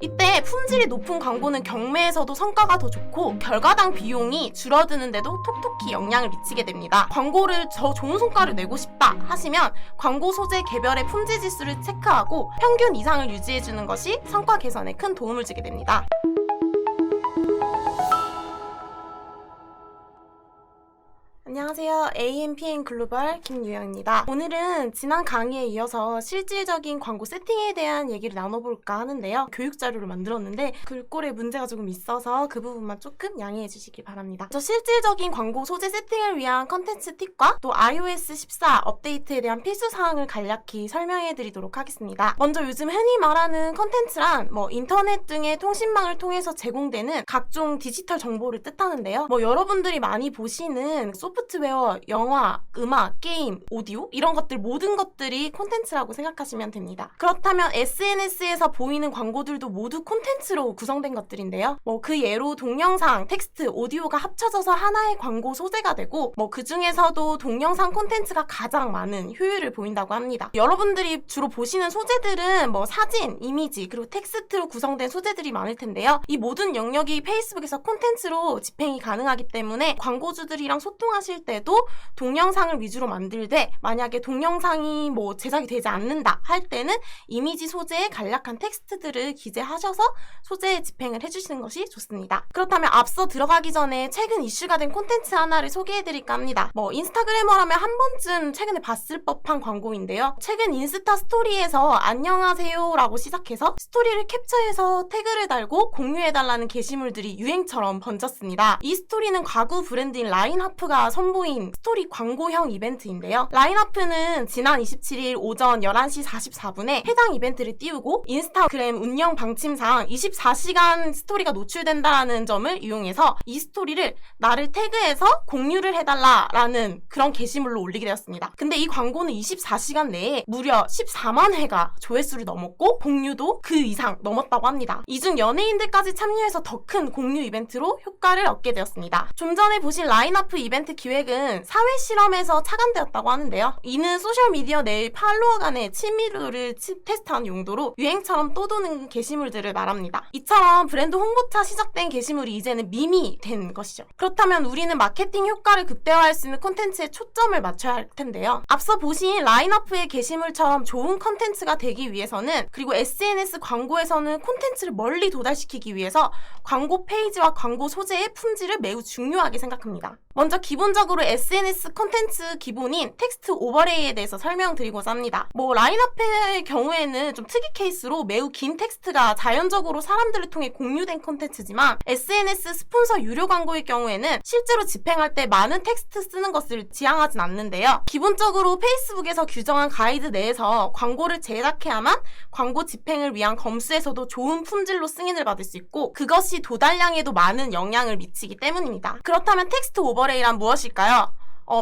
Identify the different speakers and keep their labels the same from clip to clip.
Speaker 1: 이때 품질이 높은 광고는 경매에서도 성과가 더 좋고 결과당 비용이 줄어드는데도 톡톡히 영향을 미치게 됩니다. 광고를 더 좋은 성과를 내고 싶다 하시면 광고 소재 개별의 품질 지수를 체크하고 평균 이상을 유지해주는 것이 성과 개선에 큰 도움을 주게 됩니다. 안녕하세요. AMPN 글로벌 김유영입니다. 오늘은 지난 강의에 이어서 실질적인 광고 세팅에 대한 얘기를 나눠볼까 하는데요. 교육 자료를 만들었는데 글꼴에 문제가 조금 있어서 그 부분만 조금 양해해 주시기 바랍니다. 저 실질적인 광고 소재 세팅을 위한 컨텐츠 팁과 또 iOS 14 업데이트에 대한 필수 사항을 간략히 설명해 드리도록 하겠습니다. 먼저 요즘 흔히 말하는 컨텐츠란 인터넷 등의 통신망을 통해서 제공되는 각종 디지털 정보를 뜻하는데요. 여러분들이 많이 보시는 소프트웨어, 영화, 음악, 게임, 오디오 이런 것들 모든 것들이 콘텐츠라고 생각하시면 됩니다. 그렇다면 SNS에서 보이는 광고들도 모두 콘텐츠로 구성된 것들인데요. 그 예로 동영상, 텍스트, 오디오가 합쳐져서 하나의 광고 소재가 되고 그 중에서도 동영상 콘텐츠가 가장 많은 효율을 보인다고 합니다. 여러분들이 주로 보시는 소재들은 사진, 이미지, 그리고 텍스트로 구성된 소재들이 많을 텐데요. 이 모든 영역이 페이스북에서 콘텐츠로 집행이 가능하기 때문에 광고주들이랑 소통하실 때도 동영상을 위주로 만들되 만약에 동영상이 제작이 되지 않는다 할 때는 이미지 소재에 간략한 텍스트들을 기재하셔서 소재 집행을 해주시는 것이 좋습니다. 그렇다면 앞서 들어가기 전에 최근 이슈가 된 콘텐츠 하나를 소개해드릴까 합니다. 인스타그래머라면 한 번쯤 최근에 봤을 법한 광고인데요. 최근 인스타 스토리에서 안녕하세요 라고 시작해서 스토리를 캡처해서 태그를 달고 공유해달라는 게시물들이 유행처럼 번졌습니다. 이 스토리는 가구 브랜드인 라인하프가 선보인 스토리 광고형 이벤트인데요. 라인하프는 지난 27일 오전 11시 44분에 해당 이벤트를 띄우고 인스타그램 운영 방침상 24시간 스토리가 노출된다는 점을 이용해서 이 스토리를 나를 태그해서 공유를 해달라라는 그런 게시물로 올리게 되었습니다. 근데 이 광고는 24시간 내에 무려 14만 회가 조회수를 넘었고 공유도 그 이상 넘었다고 합니다. 이 중 연예인들까지 참여해서 더 큰 공유 이벤트로 효과를 얻게 되었습니다. 좀 전에 보신 라인하프 이벤트 기획은 사회 실험에서 착안되었다고 하는데요. 이는 소셜미디어 내 팔로워 간의 친밀도를 테스트하는 용도로 유행처럼 떠도는 게시물들을 말합니다. 이처럼 브랜드 홍보차 시작된 게시물이 이제는 밈이 된 것이죠. 그렇다면 우리는 마케팅 효과를 극대화할 수 있는 콘텐츠에 초점을 맞춰야 할 텐데요. 앞서 보신 라인업의 게시물처럼 좋은 콘텐츠가 되기 위해서는 그리고 SNS 광고에서는 콘텐츠를 멀리 도달시키기 위해서 광고 페이지와 광고 소재의 품질을 매우 중요하게 생각합니다. 먼저 기본적으로 SNS 콘텐츠 기본인 텍스트 오버레이에 대해서 설명드리고자 합니다. 라인업의 경우에는 좀 특이 케이스로 매우 긴 텍스트가 자연적으로 사람들을 통해 공유된 콘텐츠지만 SNS 스폰서 유료 광고의 경우에는 실제로 집행할 때 많은 텍스트 쓰는 것을 지향하진 않는데요. 기본적으로 페이스북에서 규정한 가이드 내에서 광고를 제작해야만 광고 집행을 위한 검수에서도 좋은 품질로 승인을 받을 수 있고 그것이 도달량에도 많은 영향을 미치기 때문입니다. 그렇다면 텍스트 오버레이란 무엇일까요?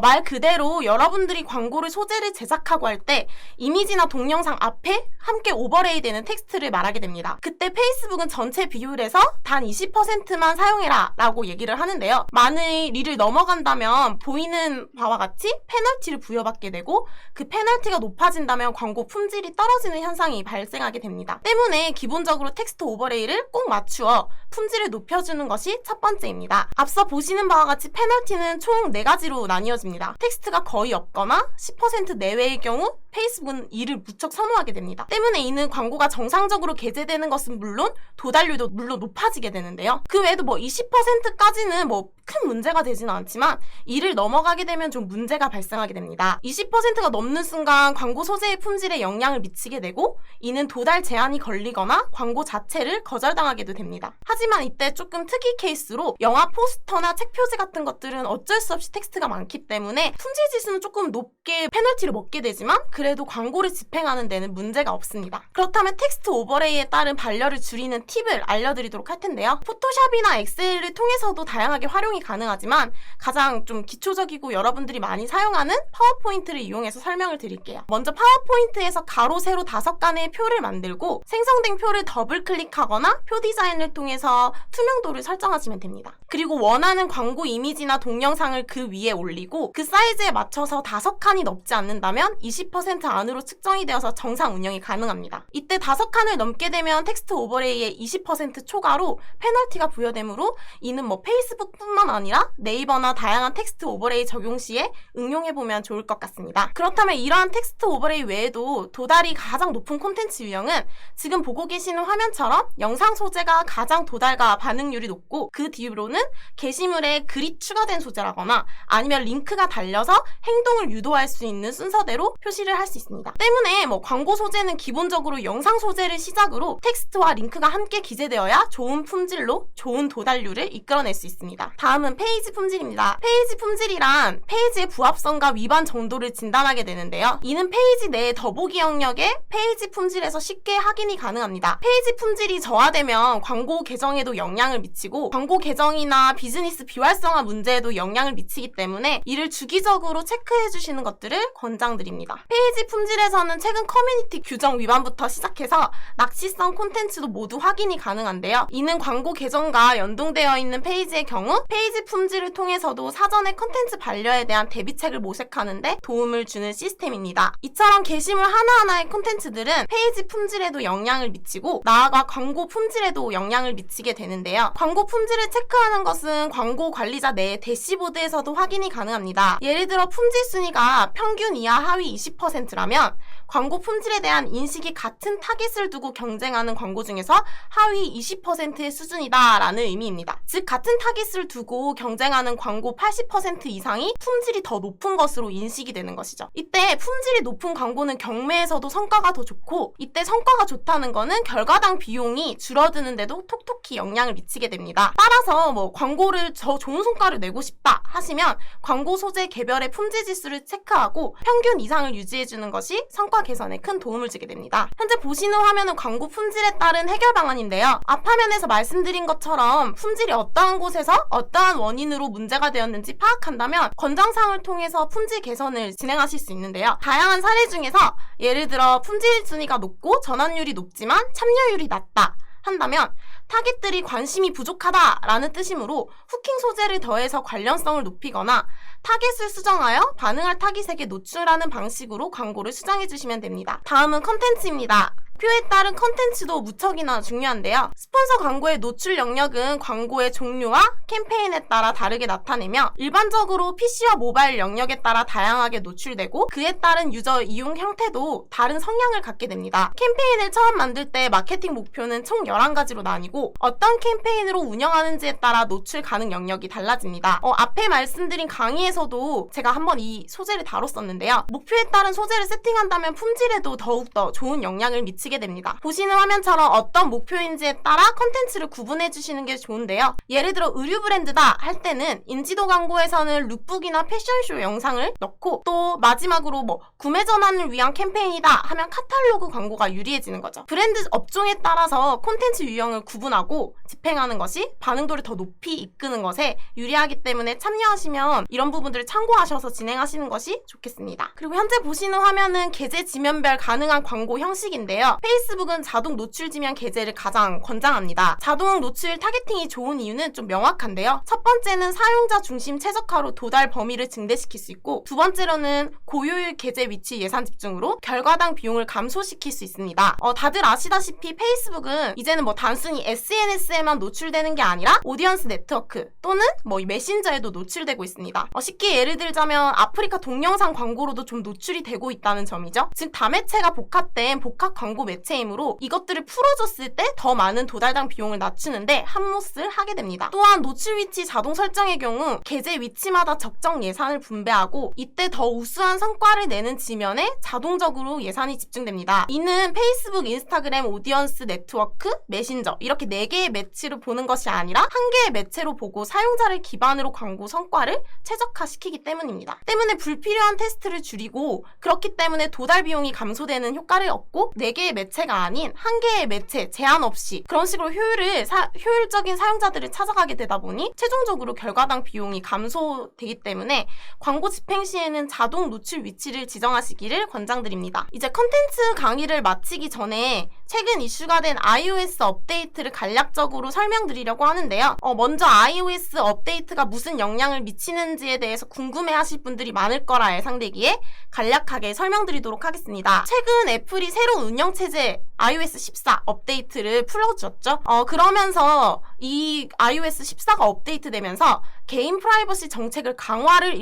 Speaker 1: 말 그대로 여러분들이 광고를 소재를 제작하고 할 때 이미지나 동영상 앞에 함께 오버레이 되는 텍스트를 말하게 됩니다. 그때 페이스북은 전체 비율에서 단 20%만 사용해라 라고 얘기를 하는데요. 만일 이를 넘어간다면 보이는 바와 같이 페널티를 부여받게 되고 그 페널티가 높아진다면 광고 품질이 떨어지는 현상이 발생하게 됩니다. 때문에 기본적으로 텍스트 오버레이를 꼭 맞추어 품질을 높여주는 것이 첫 번째입니다. 앞서 보시는 바와 같이 페널티는 총 4가지로 나뉘어집니다. 텍스트가 거의 없거나 10% 내외의 경우 페이스북은 이를 무척 선호하게 됩니다. 때문에 이는 광고가 정상적으로 게재되는 것은 물론 도달률도 물론 높아지게 되는데요. 그 외에도 20%까지는 큰 문제가 되지는 않지만 이를 넘어가게 되면 좀 문제가 발생하게 됩니다. 20%가 넘는 순간 광고 소재의 품질에 영향을 미치게 되고 이는 도달 제한이 걸리거나 광고 자체를 거절당하게도 됩니다. 하지만 이때 조금 특이 케이스로 영화 포스터나 책 표지 같은 것들은 어쩔 수 없이 텍스트가 많기 때문에 품질 지수는 조금 높게 페널티를 먹게 되지만 그래도 광고를 집행하는 데는 문제가 없습니다. 그렇다면 텍스트 오버레이에 따른 반려를 줄이는 팁을 알려드리도록 할 텐데요. 포토샵이나 엑셀을 통해서도 다양하게 활용이 가능하지만 가장 좀 기초적이고 여러분들이 많이 사용하는 파워포인트를 이용해서 설명을 드릴게요. 먼저 파워포인트에서 가로, 세로 5간의 표를 만들고 생성된 표를 더블 클릭하거나 표 디자인을 통해서 투명도를 설정하시면 됩니다. 그리고 원하는 광고 이미지나 동영상을 그 위에 올리고 그리고 그 사이즈에 맞춰서 5칸이 넘지 않는다면 20% 안으로 측정이 되어서 정상 운영이 가능합니다. 이때 5칸을 넘게 되면 텍스트 오버레이의 20% 초과로 페널티가 부여되므로 이는 뭐 페이스북뿐만 아니라 네이버나 다양한 텍스트 오버레이 적용 시에 응용해보면 좋을 것 같습니다. 그렇다면 이러한 텍스트 오버레이 외에도 도달이 가장 높은 콘텐츠 유형은 지금 보고 계시는 화면처럼 영상 소재가 가장 도달과 반응률이 높고 그 뒤로는 게시물에 글이 추가된 소재라거나 아니면 링크가 달려서 행동을 유도할 수 있는 순서대로 표시를 할 수 있습니다. 때문에 뭐 광고 소재는 기본적으로 영상 소재를 시작으로 텍스트와 링크가 함께 기재되어야 좋은 품질로 좋은 도달률을 이끌어낼 수 있습니다. 다음은 페이지 품질입니다. 페이지 품질이란 페이지의 부합성과 위반 정도를 진단하게 되는데요. 이는 페이지 내 더보기 영역에 페이지 품질에서 쉽게 확인이 가능합니다. 페이지 품질이 저하되면 광고 계정에도 영향을 미치고 광고 계정이나 비즈니스 비활성화 문제에도 영향을 미치기 때문에 이를 주기적으로 체크해 주시는 것들을 권장드립니다. 페이지 품질에서는 최근 커뮤니티 규정 위반부터 시작해서 낚시성 콘텐츠도 모두 확인이 가능한데요. 이는 광고 계정과 연동되어 있는 페이지의 경우 페이지 품질을 통해서도 사전에 콘텐츠 반려에 대한 대비책을 모색하는 데 도움을 주는 시스템입니다. 이처럼 게시물 하나하나의 콘텐츠들은 페이지 품질에도 영향을 미치고 나아가 광고 품질에도 영향을 미치게 되는데요. 광고 품질을 체크하는 것은 광고 관리자 내 대시보드에서도 확인이 가능합니다. 예를 들어 품질 순위가 평균 이하 하위 20%라면 광고 품질에 대한 인식이 같은 타깃을 두고 경쟁하는 광고 중에서 하위 20%의 수준이다라는 의미입니다. 즉 같은 타깃을 두고 경쟁하는 광고 80% 이상이 품질이 더 높은 것으로 인식이 되는 것이죠. 이때 품질이 높은 광고는 경매에서도 성과가 더 좋고 이때 성과가 좋다는 거는 결과당 비용이 줄어드는데도 톡톡히 영향을 미치게 됩니다. 따라서 뭐 광고를 더 좋은 성과를 내고 싶다 하시면 광고 소재 개별의 품질 지수를 체크하고 평균 이상을 유지해주는 것이 성과 개선에 큰 도움을 주게 됩니다. 현재 보시는 화면은 광고 품질에 따른 해결 방안인데요. 앞 화면에서 말씀드린 것처럼 품질이 어떠한 곳에서 어떠한 원인으로 문제가 되었는지 파악한다면 권장사항을 통해서 품질 개선을 진행하실 수 있는데요. 다양한 사례 중에서 예를 들어 품질 순위가 높고 전환율이 높지만 참여율이 낮다 한다면 타깃들이 관심이 부족하다라는 뜻이므로 후킹 소재를 더해서 관련성을 높이거나 타깃을 수정하여 반응할 타깃에게 노출하는 방식으로 광고를 수정해 주시면 됩니다. 다음은 컨텐츠입니다. 목표에 따른 컨텐츠도 무척이나 중요한데요. 스폰서 광고의 노출 영역은 광고의 종류와 캠페인에 따라 다르게 나타내며 일반적으로 PC와 모바일 영역에 따라 다양하게 노출되고 그에 따른 유저 이용 형태도 다른 성향을 갖게 됩니다. 캠페인을 처음 만들 때 마케팅 목표는 총 11가지로 나뉘고 어떤 캠페인으로 운영하는지에 따라 노출 가능 영역이 달라집니다. 앞에 말씀드린 강의에서도 제가 한번 이 소재를 다뤘었는데요. 목표에 따른 소재를 세팅한다면 품질에도 더욱더 좋은 영향을 미치게 됩니다. 보시는 화면처럼 어떤 목표인지에 따라 컨텐츠를 구분해 주시는 게 좋은데요. 예를 들어 의류 브랜드다 할 때는 인지도 광고에서는 룩북이나 패션쇼 영상을 넣고 또 마지막으로 뭐 구매 전환을 위한 캠페인이다 하면 카탈로그 광고가 유리해지는 거죠. 브랜드 업종에 따라서 콘텐츠 유형을 구분하고 집행하는 것이 반응도를 더 높이 이끄는 것에 유리하기 때문에 참여하시면 이런 부분들을 참고하셔서 진행하시는 것이 좋겠습니다. 그리고 현재 보시는 화면은 계제 지면별 가능한 광고 형식인데요. 페이스북은 자동 노출 지면 계제를 가장 권장합니다. 자동 노출 타겟팅이 좋은 이유는 좀 명확한데요. 첫 번째는 사용자 중심 최적화로 도달 범위를 증대시킬 수 있고 두 번째로는 고효율 계제 위치 예산 집중으로 결과당 비용을 감소시킬 수 있습니다. 다들 아시다시피 페이스북은 이제는 뭐 단순히 SNS에만 노출되는 게 아니라 오디언스 네트워크 또는 뭐 메신저에도 노출되고 있습니다. 쉽게 예를 들자면 아프리카 동영상 광고로도 좀 노출이 되고 있다는 점이죠. 즉 다매체가 복합된 복합 광고 매체이므로 이것들을 풀어줬을 때 더 많은 도달당 비용을 낮추는데 한몫을 하게 됩니다. 또한 노출 위치 자동 설정의 경우 계제 위치마다 적정 예산을 분배하고 이때 더 우수한 성과를 내는 지면에 자동적으로 예산이 집중됩니다. 이는 페이스북, 인스타그램, 오디언스 네트워크, 메신저 이렇게 4개의 매체로 보는 것이 아니라 한 개의 매체로 보고 사용자를 기반으로 광고 성과를 최적화시키기 때문입니다. 때문에 불필요한 테스트를 줄이고 그렇기 때문에 도달 비용이 감소되는 효과를 얻고 4개의 매체가 아닌 한 개의 매체 제한 없이 그런 식으로 효율적인 사용자들을 찾아가게 되다 보니 보니 최종적으로 결과당 비용이 감소되기 때문에 광고 집행 시에는 자동 노출 위치를 지정하시기를 권장드립니다. 이제 컨텐츠 강의를 마치기 전에 최근 이슈가 된 iOS 업데이트를 간략적으로 설명드리려고 하는데요. 먼저 iOS 업데이트가 무슨 영향을 미치는지에 대해서 궁금해하실 분들이 많을 거라 예상되기에 간략하게 설명드리도록 하겠습니다. 최근 애플이 새로운 운영체제 iOS 14 업데이트를 풀어줬죠. 그러면서 이 iOS 14가 업데이트되면서 개인 프라이버시 정책을 강화를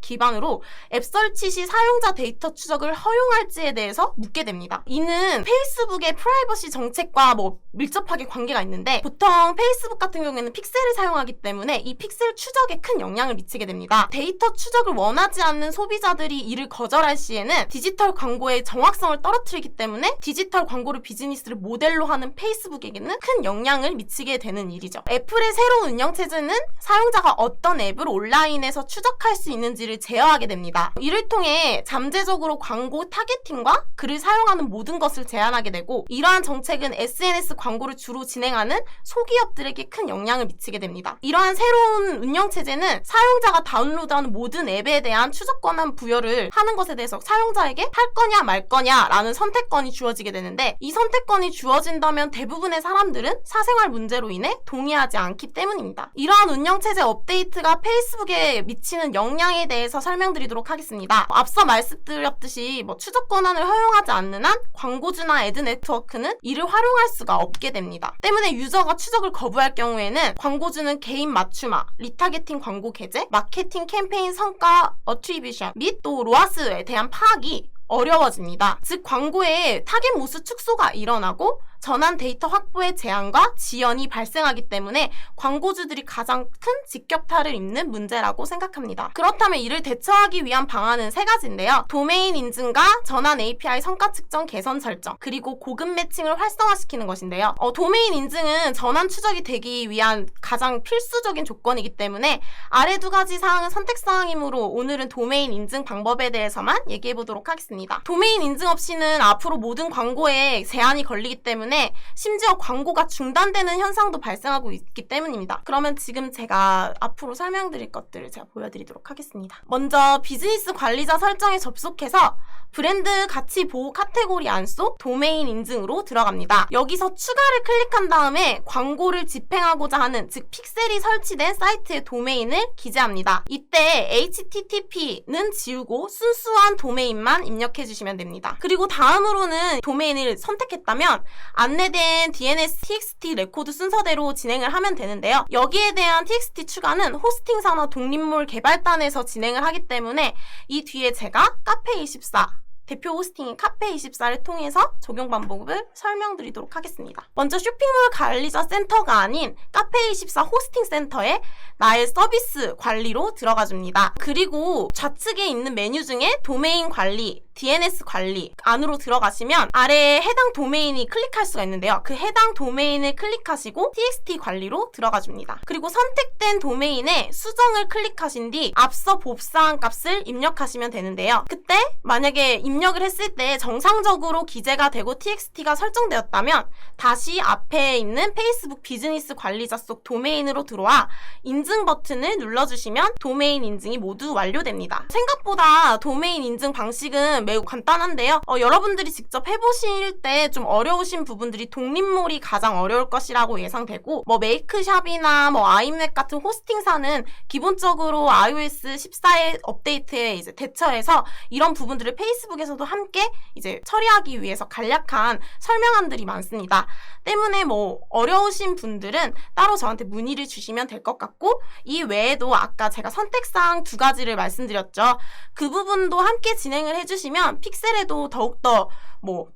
Speaker 1: 기반으로 앱 설치 시 사용자 데이터 추적을 허용할지에 대해서 묻게 됩니다. 이는 페이스북의 프라이버시 정책과 밀접하게 관계가 있는데, 보통 페이스북 같은 경우에는 픽셀을 사용하기 때문에 이 픽셀 추적에 큰 영향을 미치게 됩니다. 데이터 추적을 원하지 않는 소비자들이 이를 거절할 시에는 디지털 광고의 정확성을 떨어뜨리기 때문에 디지털 광고를 비즈니스를 모델로 하는 페이스북에게는 큰 영향을 미치게 되는 일이죠. 애플의 새로운 운영체제는 사용자가 어떤 앱을 온라인에서 추적할 수 있는지를 제어하게 됩니다. 이를 통해 잠재적으로 광고 타겟팅과 그를 사용하는 모든 것을 제한하게 되고, 이러한 정책은 SNS 광고를 주로 진행하는 소기업들에게 큰 영향을 미치게 됩니다. 이러한 새로운 운영체제는 사용자가 다운로드하는 모든 앱에 대한 추적 권한 부여를 하는 것에 대해서 사용자에게 할 거냐 말 거냐라는 선택권이 주어지게 되는데, 이 선택권이 주어진다면 대부분의 사람들은 사생활 문제로 인해 동의하지 않기 때문입니다. 이러한 운영체제 업데이트가 페이스북에 미치는 영향에 대해서 설명드리도록 하겠습니다. 앞서 말씀드렸듯이 추적 권한을 허용하지 않는 한 광고주나 애드 네트워크는 이를 활용할 수가 없게 됩니다. 때문에 유저가 추적을 거부할 경우에는 광고주는 개인 맞춤화, 리타게팅 광고 게재, 마케팅 캠페인 성과 어트리뷰션 및 또 로아스에 대한 파악이 어려워집니다. 즉 광고에 타겟 모수 축소가 일어나고 전환 데이터 확보의 제한과 지연이 발생하기 때문에 광고주들이 가장 큰 직격탄을 입는 문제라고 생각합니다. 그렇다면 이를 대처하기 위한 방안은 세 가지인데요. 도메인 인증과 전환 API 성과 측정 개선 설정, 그리고 고급 매칭을 활성화시키는 것인데요. 도메인 인증은 전환 추적이 되기 위한 가장 필수적인 조건이기 때문에 아래 두 가지 사항은 선택사항이므로 오늘은 도메인 인증 방법에 대해서만 얘기해보도록 하겠습니다. 도메인 인증 없이는 앞으로 모든 광고에 제한이 걸리기 때문에 심지어 광고가 중단되는 현상도 발생하고 있기 때문입니다. 그러면 지금 제가 앞으로 설명드릴 것들을 제가 보여드리도록 하겠습니다. 먼저 비즈니스 관리자 설정에 접속해서 브랜드 가치 보호 카테고리 안속 도메인 인증으로 들어갑니다. 여기서 추가를 클릭한 다음에 광고를 집행하고자 하는, 즉 픽셀이 설치된 사이트의 도메인을 기재합니다. 이때 http는 지우고 순수한 도메인만 입력해 주시면 됩니다. 그리고 다음으로는 도메인을 선택했다면 안내된 DNS TXT 레코드 순서대로 진행을 하면 되는데요. 여기에 대한 TXT 추가는 호스팅사나 독립몰 개발단에서 진행을 하기 때문에 이 뒤에 제가 카페24 대표 호스팅인 카페24를 통해서 적용 방법을 설명드리도록 하겠습니다. 먼저 쇼핑몰 관리자 센터가 아닌 카페24 호스팅 센터에 나의 서비스 관리로 들어가 줍니다. 그리고 좌측에 있는 메뉴 중에 도메인 관리, DNS 관리 안으로 들어가시면 아래에 해당 도메인이 클릭할 수가 있는데요. 그 해당 도메인을 클릭하시고 TXT 관리로 들어가 줍니다. 그리고 선택된 도메인에 수정을 클릭하신 뒤 앞서 봅사한 값을 입력하시면 되는데요. 그때 만약에 입력을 했을 때 정상적으로 기재가 되고 TXT가 설정되었다면 다시 앞에 있는 페이스북 비즈니스 관리자 속 도메인으로 들어와 인증 버튼을 눌러주시면 도메인 인증이 모두 완료됩니다. 생각보다 도메인 인증 방식은 매우 간단한데요. 여러분들이 직접 해보실 때 좀 어려우신 부분들이 독립몰이 가장 어려울 것이라고 예상되고, 메이크샵이나 아이맥 같은 호스팅사는 기본적으로 iOS 14의 업데이트에 이제 대처해서 이런 부분들을 페이스북에서도 함께 이제 처리하기 위해서 간략한 설명안들이 많습니다. 때문에 어려우신 분들은 따로 저한테 문의를 주시면 될 것 같고, 이 외에도 아까 제가 선택사항 두 가지를 말씀드렸죠. 그 부분도 함께 진행을 해주시면 픽셀에도 더욱더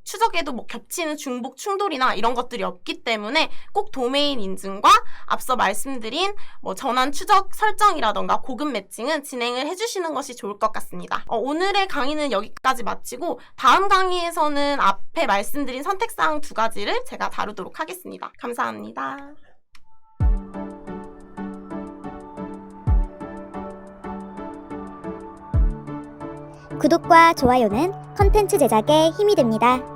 Speaker 1: 추적에도 겹치는 중복 충돌이나 이런 것들이 없기 때문에 꼭 도메인 인증과 앞서 말씀드린 전환 추적 설정이라던가 고급 매칭은 진행을 해주시는 것이 좋을 것 같습니다. 오늘의 강의는 여기까지 마치고 다음 강의에서는 앞에 말씀드린 선택사항 두 가지를 제가 다루도록 하겠습니다. 감사합니다.
Speaker 2: 구독과 좋아요는 컨텐츠 제작에 힘이 됩니다.